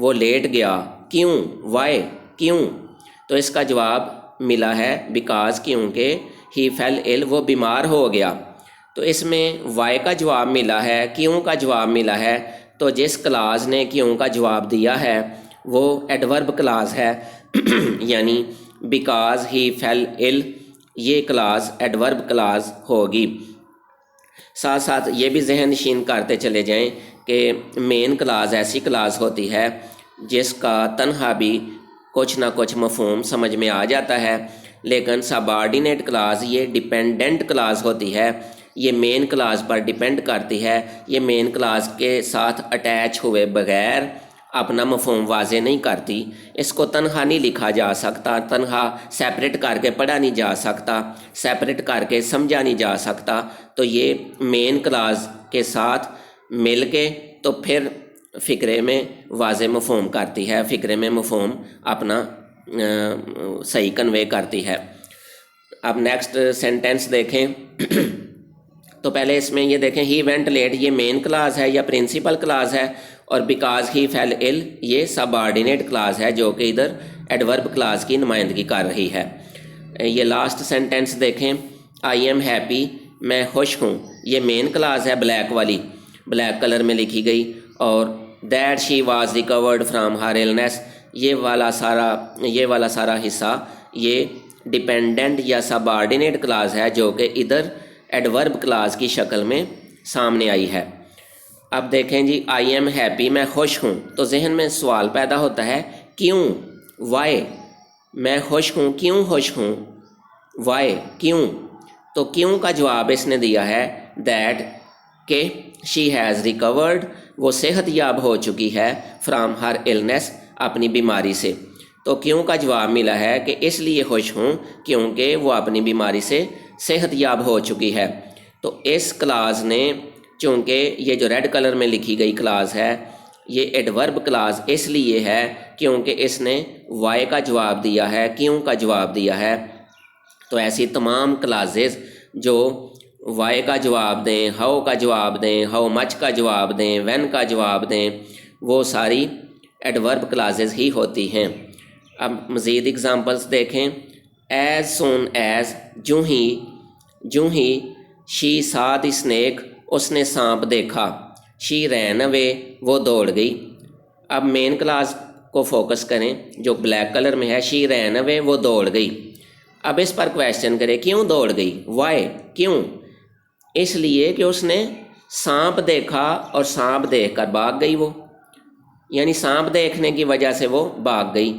وہ لیٹ گیا, کیوں, وائی, کیوں. تو اس کا جواب ملا ہے بیکاز, کیونکہ ہی فیل ill, وہ بیمار ہو گیا. تو اس میں وائی کا جواب ملا ہے, کیوں کا جواب ملا ہے. تو جس کلاز نے کیوں کا جواب دیا ہے وہ ایڈورب کلاز ہے یعنی بیکاز ہی فیل ill, یہ کلاز ایڈورب کلاز ہوگی. ساتھ ساتھ یہ بھی ذہن نشین کرتے چلے جائیں کہ مین کلاز ایسی کلاز ہوتی ہے جس کا تنہا بھی کچھ نہ کچھ مفہوم سمجھ میں آ جاتا ہے, لیکن سبارڈینیٹ کلاز یہ ڈیپینڈنٹ کلاز ہوتی ہے, یہ مین کلاز پر ڈیپینڈ کرتی ہے, یہ مین کلاز کے ساتھ اٹیچ ہوئے بغیر اپنا مفہوم واضح نہیں کرتی. اس کو تنہا نہیں لکھا جا سکتا, تنہا سیپریٹ کر کے پڑھا نہیں جا سکتا, سیپریٹ کر کے سمجھا نہیں جا سکتا. تو یہ مین کلاز کے ساتھ مل کے تو پھر فقرے میں واضح مفہوم کرتی ہے, فقرے میں مفہوم اپنا صحیح کنوے کرتی ہے. اب نیکسٹ سینٹینس دیکھیں تو پہلے اس میں یہ دیکھیں ہی وینٹ لیٹ, یہ مین کلاز ہے یا پرنسپل کلاز ہے, اور بیکاز ہی فیل ill یہ سب آرڈینیٹ کلاز ہے جو کہ ادھر ایڈورب کلاز کی نمائندگی کر رہی ہے. یہ لاسٹ سینٹینس دیکھیں آئی ایم ہیپی, میں خوش ہوں, یہ مین کلاز ہے بلیک والی, بلیک کلر میں لکھی گئی, اور that she was record from her illness, یہ والا سارا حصہ یہ ڈیپینڈنٹ یا سب آرڈینیٹ کلاز ہے جو کہ ادھر ایڈورب کلاز کی شکل میں سامنے آئی ہے. اب دیکھیں جی آئی ایم ہیپی, میں خوش ہوں, تو ذہن میں سوال پیدا ہوتا ہے کیوں, وائی, میں خوش ہوں, کیوں خوش ہوں, وائی, کیوں. تو کیوں کا جواب اس نے دیا ہے دیٹ, کہ شی ہیز ریکورڈ, وہ صحت یاب ہو چکی ہے, فرام ہر illness, اپنی بیماری سے. تو کیوں کا جواب ملا ہے کہ اس لیے خوش ہوں کیونکہ وہ اپنی بیماری سے صحت یاب ہو چکی ہے. تو اس کلاز نے, چونکہ یہ جو ریڈ کلر میں لکھی گئی کلاز ہے یہ ایڈورب کلاز اس لیے ہے کیونکہ اس نے وائی کا جواب دیا ہے, کیوں کا جواب دیا ہے. تو ایسی تمام کلازز جو وائی کا جواب دیں, ہاؤ کا جواب دیں, ہاؤ مچ کا جواب دیں, وین کا جواب دیں, وہ ساری ایڈورب کلازز ہی ہوتی ہیں. اب مزید اگزامپلس دیکھیں. ایز سون ایز, جوں ہی شی سا دی اسنیک, اس نے سانپ دیکھا, شی رین اوے, وہ دوڑ گئی. اب مین کلاس کو فوکس کریں جو بلیک کلر میں ہے, شی رین اوے, وہ دوڑ گئی. اب اس پر کویشچن کریں کیوں دوڑ گئی, وائی, کیوں. اس لیے کہ اس نے سانپ دیکھا اور سانپ دیکھ کر بھاگ گئی, وہ یعنی سانپ دیکھنے کی وجہ سے وہ بھاگ گئی.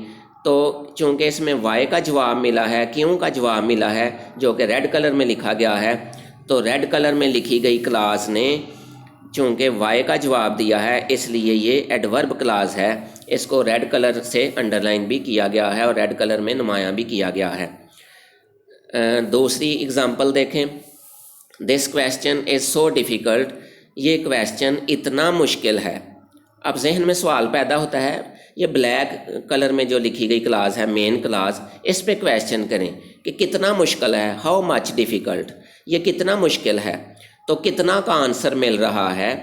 تو چونکہ اس میں وائی کا جواب ملا ہے, کیوں کا جواب ملا ہے جو کہ ریڈ کلر میں لکھا گیا ہے, تو ریڈ کلر میں لکھی گئی کلاس نے چونکہ وائی کا جواب دیا ہے اس لیے یہ ایڈورب کلاس ہے. اس کو ریڈ کلر سے انڈر لائن بھی کیا گیا ہے اور ریڈ کلر میں نمایاں بھی کیا گیا ہے. دوسری اگزامپل دیکھیں. دس کویسچن از سو ڈیفیکلٹ, یہ کویسچن اتنا مشکل ہے. اب ذہن میں سوال پیدا ہوتا ہے, یہ بلیک کلر میں جو لکھی گئی کلاس ہے مین کلاس, اس پہ کویسچن کریں کہ کتنا مشکل ہے, ہاؤ مچ ڈیفیکلٹ, یہ کتنا مشکل ہے. تو کتنا کا آنسر مل رہا ہے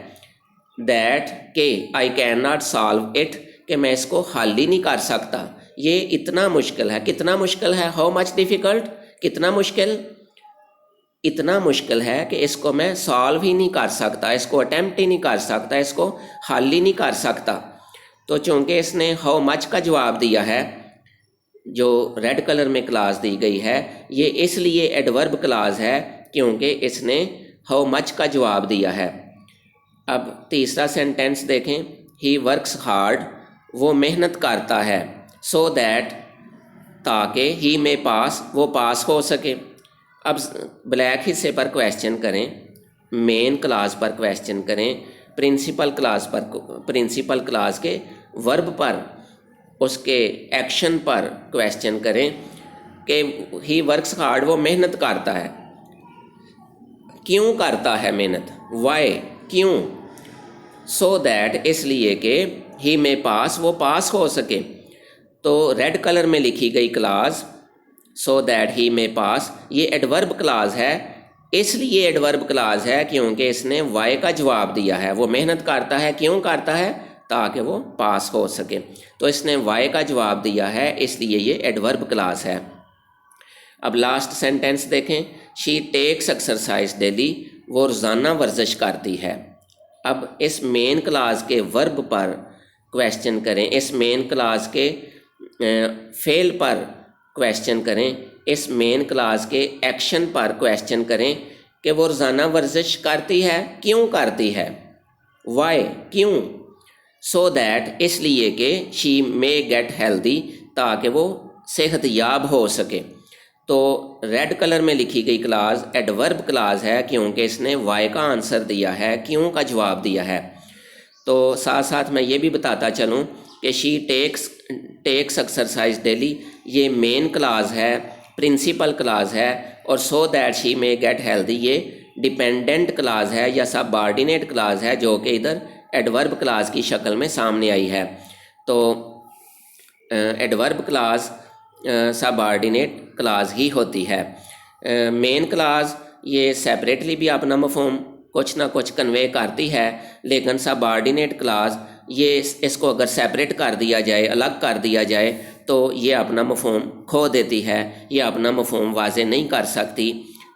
دیٹ, کہ I can not solve it, کہ میں اس کو حل ہی نہیں کر سکتا, یہ اتنا مشکل ہے. کتنا مشکل ہے, ہاؤ مچ ڈیفیکلٹ, کتنا مشکل, اتنا مشکل ہے کہ اس کو میں سالو ہی نہیں کر سکتا, اس کو اٹیمپٹ ہی نہیں کر سکتا, اس کو حل ہی نہیں کر سکتا. تو چونکہ اس نے ہاؤ مچ کا جواب دیا ہے جو ریڈ کلر میں کلاس دی گئی ہے, یہ اس لیے ایڈورب کلاس ہے کیونکہ اس نے ہاؤ مچ کا جواب دیا ہے. اب تیسرا سینٹینس دیکھیں. ہی ورکس ہارڈ, وہ محنت کرتا ہے, سو دیٹ, تاکہ ہی میں پاس, وہ پاس ہو سکے. اب بلیک حصے پر کویسچن کریں, مین کلاس پر کویسچن کریں, پرنسپل کلاس کے ورب پر, اس کے ایکشن پر کویسچن کریں کہ ہی ورکس ہارڈ, وہ محنت کرتا ہے, کیوں کرتا ہے محنت, وائی, کیوں. سو دیٹ, اس لیے کہ ہی میں پاس, وہ پاس ہو سکے. تو ریڈ کلر میں لکھی گئی کلاس سو دیٹ ہی میں پاس, یہ ایڈورب کلاس ہے, اس لیے ایڈورب کلاس ہے کیونکہ اس نے وائی کا جواب دیا ہے. وہ محنت کرتا ہے, کیوں کرتا ہے, تاکہ وہ پاس ہو سکے۔ تو اس نے وائی کا جواب دیا ہے، اس لیے یہ ایڈورب کلاس ہے۔ اب لاسٹ سینٹینس دیکھیں، شی ٹیکس ایکسرسائز ڈیلی، وہ روزانہ ورزش کرتی ہے۔ اب اس مین کلاس کے ورب پر کویشچن کریں، اس مین کلاس کے فعل پر کویشچن کریں، اس مین کلاس کے ایکشن پر کویشچن کریں کہ وہ روزانہ ورزش کرتی ہے، کیوں کرتی ہے، وائی، کیوں، سو دیٹ، اس لیے کہ شی مے گیٹ ہیلدی، تاکہ وہ صحت یاب ہو سکے۔ تو ریڈ کلر میں لکھی گئی کلاس ایڈورب کلاس ہے، کیونکہ اس نے وائی کا آنسر دیا ہے، کیوں کا جواب دیا ہے۔ تو ساتھ ساتھ میں یہ بھی بتاتا چلوں کہ شی ٹیکس ایکسرسائز ڈیلی، یہ مین کلاس ہے، پرنسپل کلاس ہے، اور سو دیٹ شی میں گیٹ ہیلدی یہ ڈیپینڈنٹ کلاس ہے یا سب آرڈینیٹ کلاس ہے، جو کہ ادھر ایڈورب کلاس کی شکل میں سامنے آئی ہے۔ تو ایڈورب کلاس سب آرڈینیٹ کلاس ہی ہوتی ہے۔ مین کلاس یہ سیپریٹلی بھی اپنا مفہوم کچھ نہ کچھ کنوے کرتی ہے، لیکن سب آرڈینیٹ کلاس یہ اس کو اگر سیپریٹ کر دیا جائے، الگ کر دیا جائے، تو یہ اپنا مفہوم کھو دیتی ہے، یہ اپنا مفہوم واضح نہیں کر سکتی۔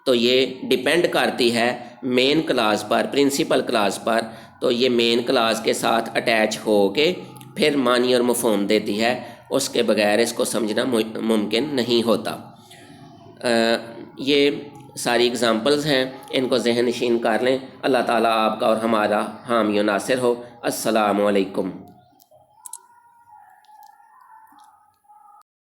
تو یہ ڈیپینڈ کرتی ہے مین کلاس پر، پرنسپل کلاس پر، تو یہ مین کلاس کے ساتھ اٹیچ ہو کے پھر معنی اور مفہوم دیتی ہے، اس کے بغیر اس کو سمجھنا ممکن نہیں ہوتا۔ یہ ساری اگزامپلز ہیں، ان کو ذہن نشین کر لیں۔ اللہ تعالیٰ آپ کا اور ہمارا حامی و ناصر ہو۔ السلام علیکم۔